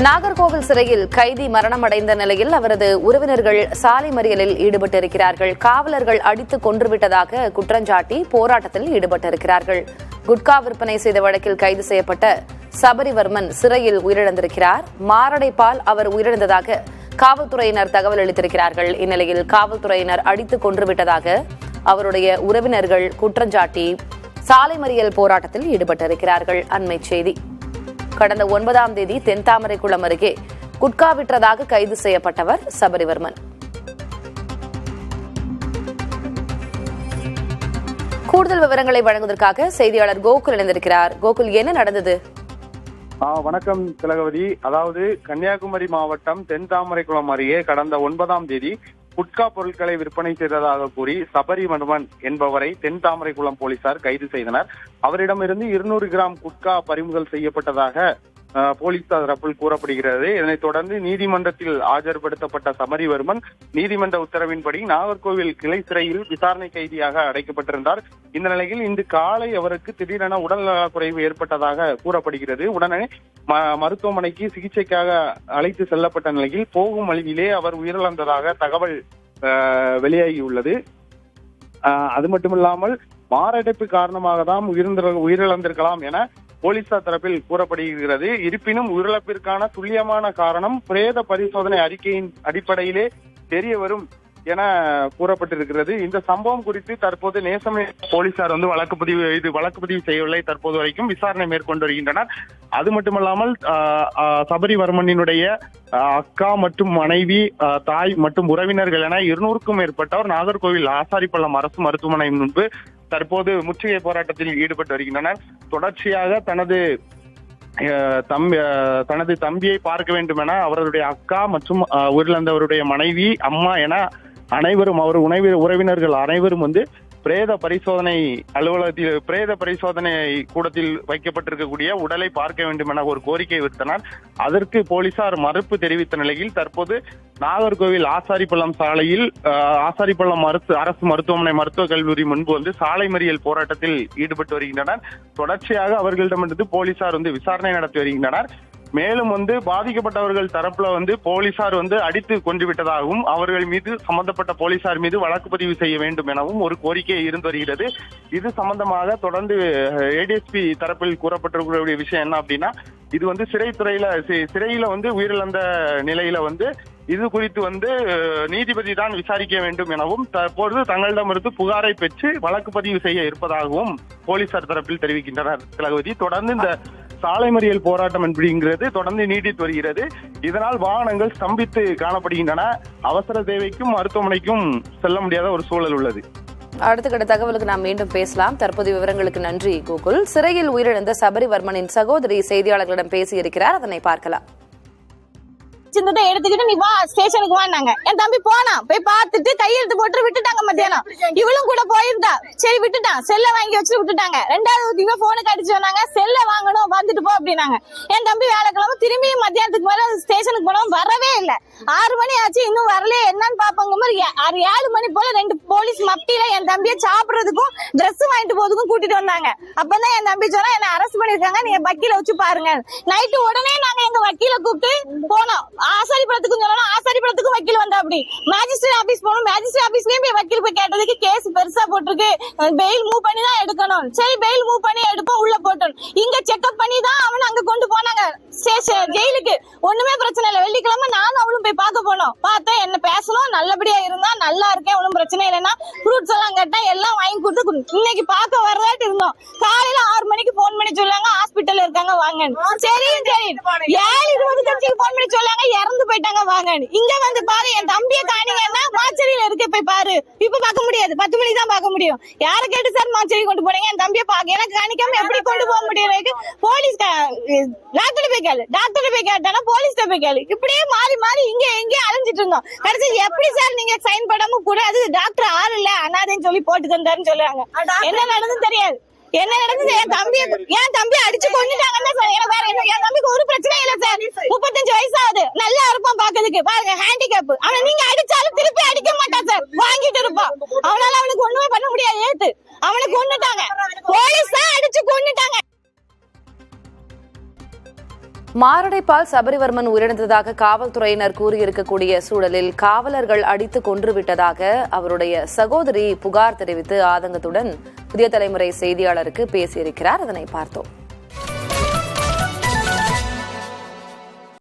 நாகர்கோவில் சிறையில் கைதி மரணமடைந்த நிலையில் அவரது உறவினர்கள் சாலை மறியலில் ஈடுபட்டிருக்கிறார்கள். காவலர்கள் அடித்து கொன்றுவிட்டதாக குற்றஞ்சாட்டி போராட்டத்தில் ஈடுபட்டிருக்கிறார்கள். குட்கா விற்பனை செய்த வழக்கில் கைது செய்யப்பட்ட சபரிவர்மன் சிறையில் உயிரிழந்திருக்கிறார். மாரடைப்பால் அவர் உயிரிழந்ததாக காவல்துறையினர் தகவல் அளித்திருக்கிறார்கள். இந்நிலையில் காவல்துறையினர் அடித்து கொன்றுவிட்டதாக அவருடைய உறவினர்கள் குற்றஞ்சாட்டி சாலை மறியல் போராட்டத்தில் ஈடுபட்டிருக்கிறார்கள். அண்மை செய்தி. கடந்த 9ஆம் தேதி தென்தாமரைக்குளம் அருகே குட்கா விற்றதாக கைது செய்யப்பட்டவர் சபரிவர்மன். கூடுதல் விவரங்களை வழங்குவதற்காக செய்தியாளர் கோகுல் இணைந்திருக்கிறார். கோகுல், என்ன நடந்தது? வணக்கம் திலகவதி. அதாவது கன்னியாகுமரி மாவட்டம் தென்தாமரைக்குளம் அருகே கடந்த 9ஆம் தேதி குட்கா பொருட்களை விற்பனை செய்ததாக கூறி சபரிவர்மன் என்பவரை தென்தாமரைக்குளம் போலீசார் கைது செய்தனர். அவரிடமிருந்து 200 கிராம் குட்கா பறிமுதல் செய்யப்பட்டதாக போலீசார் தரப்பில் கூறப்படுகிறது. இதனைத் தொடர்ந்து நீதிமன்றத்தில் ஆஜர்படுத்தப்பட்ட சபரிவர்மன் நீதிமன்ற உத்தரவின்படி நாகர்கோவில் கிளை சிறையில் விசாரணை கைதியாக அடைக்கப்பட்டிருந்தார். இந்த நிலையில் இன்று காலை அவருக்கு திடீரென உடல்நலக்குறைவு ஏற்பட்டதாக கூறப்படுகிறது. உடனே மருத்துவமனைக்கு சிகிச்சைக்காக அழைத்து செல்லப்பட்ட நிலையில் போகும் வழியிலே அவர் உயிரிழந்ததாக தகவல் வெளியாகியுள்ளது. அது மட்டுமில்லாமல் மாரடைப்பு காரணமாக தான் உயிரிழந்திருக்கலாம் என போலீசார் தரப்பில் கூறப்படுகிறது. இருப்பினும் உயிரிழப்பிற்கான துல்லியமான காரணம் பிரேத பரிசோதனை அறிக்கையின் அடிப்படையிலே தெரிய வரும் என கூறப்பட்டிருக்கிறது. இந்த சம்பவம் குறித்து தற்போது நேசமே போலீசார் வழக்கு பதிவு செய்யவில்லை. தற்போது வரைக்கும் விசாரணை மேற்கொண்டு வருகின்றனர். அது மட்டுமல்லாமல் சபரிவர்மனினுடைய அக்கா மற்றும் மனைவி, தாய் மற்றும் உறவினர்கள் என 200க்கும் மேற்பட்டோர் நாகர்கோவில் ஆசாரிப்பள்ளம் அரசு மருத்துவமனை முன்பு தற்போது முற்றுகை போராட்டத்தில் ஈடுபட்டு வருகின்றனர். தொடர்ச்சியாக தனது தம்பியை பார்க்க வேண்டும் என அவருடைய அக்கா மற்றும் உயிரிழந்தவருடைய மனைவி, அம்மா என அனைவரும் உறவினர்கள் அனைவரும் பிரேத பரிசோதனை அலுவலகத்தில் பிரேத பரிசோதனை கூடத்தில் வைக்கப்பட்டிருக்கக்கூடிய உடலை பார்க்க வேண்டும் என ஒரு கோரிக்கை விடுத்தனர். அதற்கு போலீசார் மறுப்பு தெரிவித்த நிலையில் தற்போது நாகர்கோவில் ஆசாரிப்பள்ளம் சாலையில் ஆசாரிப்பள்ளம் அரசு மருத்துவமனை மருத்துவக் கல்லூரி முன்பு சாலை மறியல் போராட்டத்தில் ஈடுபட்டு வருகின்றனர். தொடர்ச்சியாக அவர்களிடமிருந்து போலீசார் விசாரணை நடத்தி வருகின்றனர். மேலும் பாதிக்கப்பட்டவர்கள் தரப்புல போலீசார் அடித்து கொண்டு விட்டதாகவும் அவர்கள் மீது சம்பந்தப்பட்ட போலீசார் மீது வழக்கு பதிவு செய்ய வேண்டும் எனவும் ஒரு கோரிக்கை இருந்து வருகிறது. இது சம்பந்தமாக தொடர்ந்து ஏடிஎஸ்பி தரப்பில் கூறப்பட்டிருக்கக்கூடிய விஷயம் என்ன அப்படின்னா, இது சிறையில உயிரிழந்த நிலையில இது குறித்து நீதிபதி தான் விசாரிக்க வேண்டும் எனவும் தற்போது தங்களிடமிருந்து புகாரை பெற்று வழக்கு பதிவு செய்ய இருப்பதாகவும் போலீசார் தரப்பில் தெரிவிக்கின்றனர். திலகவதி, தொடர்ந்து இந்த சாலை மறியல் போராட்டம் அப்படிங்கிறது தொடர்ந்து நீடித்து வருகிறது. இதனால் வாகனங்கள் ஸ்தம்பித்து காணப்படுகின்றன. அவசர தேவைக்கும் மருத்துவமனைக்கும் செல்ல முடியாத ஒரு சூழல் உள்ளது. அடுத்த கட்ட தகவலுக்கு நாம் மீண்டும் பேசலாம். தற்போதைய விவரங்களுக்கு நன்றி கோகுல். சிறையில் உயிரிழந்த சபரிவர்மனின் சகோதரி செய்தியாளர்களிடம் பேசியிருக்கிறார். அதனை பார்க்கலாம். சின்னதை எடுத்துக்கிட்டு நீ வா ஸ்டேஷனுக்கு வாங்க. என் தம்பி போனா போய் பார்த்துட்டு கையெழுத்து போட்டு விட்டுட்டாங்க. மத்தியானம் இவளும் கூட போயிருந்தா. சரி விட்டுட்டான். செல்ல வாங்கி வச்சு விட்டுட்டாங்க. 2வது இவன் போனுக்கு அடிச்சு சொன்னாங்க செல்ல வாங்கணும் வந்துட்டு போ அப்படின்னாங்க. என் தம்பி வேலைக்கிழமை திரும்பி மத்தியானத்துக்கு மேல ஸ்டேஷனுக்கு போனவன் வரவே இல்லை. 6 மணி ஆச்சு இன்னும் வரல. என்னன்னு பாப்பாங்க மாதிரி 7 மணி போல 2 போலீஸ் மப்டியில என் தம்பியை சாப்பிடுறதுக்கும் ட்ரெஸ் வாங்கிட்டு போறதுக்கும் கூட்டிட்டு வந்தாங்க. அப்பதான் என் தம்பி சொன்னா என்ன அரெஸ்ட் பண்ணிருக்காங்க, நீங்க வக்கீல வச்சு பாருங்க. நைட்டு உடனே நாங்க எங்க வக்கீல கூப்பிட்டு போனோம். ஆசாரிப்படத்துக்கும் சொல்லணும், ஆசாரிப்படத்துக்கும் வக்கீல் வந்தா அப்படி மேஜிஸ்ட்ரேட் ஆபீஸ் போனோம். மேஜிஸ்ட்ரேட் ஆபீஸ்லயும் போய் வக்கீல் போய் கேட்டதுக்கு கேஸ் பெருசா போட்டிருக்கு, பெயில் மூவ் பண்ணி தான் எடுக்கணும். சரி பெயில் மூவ் பண்ணி எடுப்போம், உள்ள போட்டோம். இங்க செக்அப் பண்ணி தான் அவன் அங்க கொண்டு போனாங்க ஜெயிலுக்கு. ஒண்ணுமே பிரச்சனை இல்லை. வெள்ளிக்கிழமை நானும் அவளும் போய் பார்க்க போனோம். பார்த்தா என்ன பேசணும், நல்லபடியா இருந்தா நல்லா இருக்கேன், ஒன்னும் பிரச்சனை இல்லைன்னா ஃப்ரூட்ஸ் எல்லாம் கேட்டா எல்லாம் வாங்கி கொடுத்து இன்னைக்கு பார்க்க வரதாட்டு இருந்தோம். காலையில 6 மணிக்கு போன் பண்ணி சொல்லாங்க ஹாஸ்பிட்டல் இருக்காங்க வாங்க. சரி 7:20 கட்சிக்கு போன் பண்ணி சொல்லாங்க இறந்து போயிட்டாங்க வாங்க. இங்க பாரு என் தம்பியை காணிங்கன்னா மாச்சேரியில இருக்க போய் பாரு. இப்ப பார்க்க முடியாது, 10 மணிக்கு தான் பார்க்க முடியும். யாரை கேட்டு சார் மாச்சேரி கொண்டு போனீங்க, என் தம்பியை பாக்க எனக்கு காணிக்காம எப்படி கொண்டு போக முடியும்? போலீஸ் டாக்டர் போய் கேளு, டாக்டர் போய் கேட்டானா போலீஸ் போய் கேளு. இப்படியே மாறி மாறி இங்க எங்கேயும் அலைஞ்சிட்டு இருந்தோம். கடைசி எப்படி சார் நீங்க சைன் பண்ணாம கூட அது டாக்டர் ஆள் இல்ல அனாதைன்னு சொல்லி போட்டு தந்தாருன்னு சொல்லுவாங்க. என்ன நடந்ததுன்னு தெரியாது. என்ன நடந்தது? என் தம்பி அடிச்சு கொண்டுட்டாங்கன்னு வேற என்ன. என் தம்பிக்கு ஒரு பிரச்சனை இல்ல சார். 35 வயசாகுது, நல்லா இருப்பான் பாக்கிறதுக்கு. பாருங்க ஹேண்டிகேப். ஆனா நீங்க அடிச்சாலும் திருப்பி அடிக்க மாட்டான் சார், வாங்கிட்டு இருப்பான். அவனால அவனுக்கு ஒண்ணுமே பண்ண முடியாது. ஏத்து அவனை கொண்டுட்டாங்க, போலீஸ் தான் அடிச்சு கொண்டுட்டாங்க. மாரடைப்பால் சபரிவர்மன் உயிரிழந்ததாக காவல்துறையினர் கூறியிருக்கக்கூடிய சூழலில் காவலர்கள் அடித்து கொன்றுவிட்டதாக அவருடைய சகோதரி புகார் தெரிவித்து ஆதங்கத்துடன் புதிய தலைமுறை செய்தியாளருக்கு பேசியிருக்கிறார். அதனை பார்த்தோம்.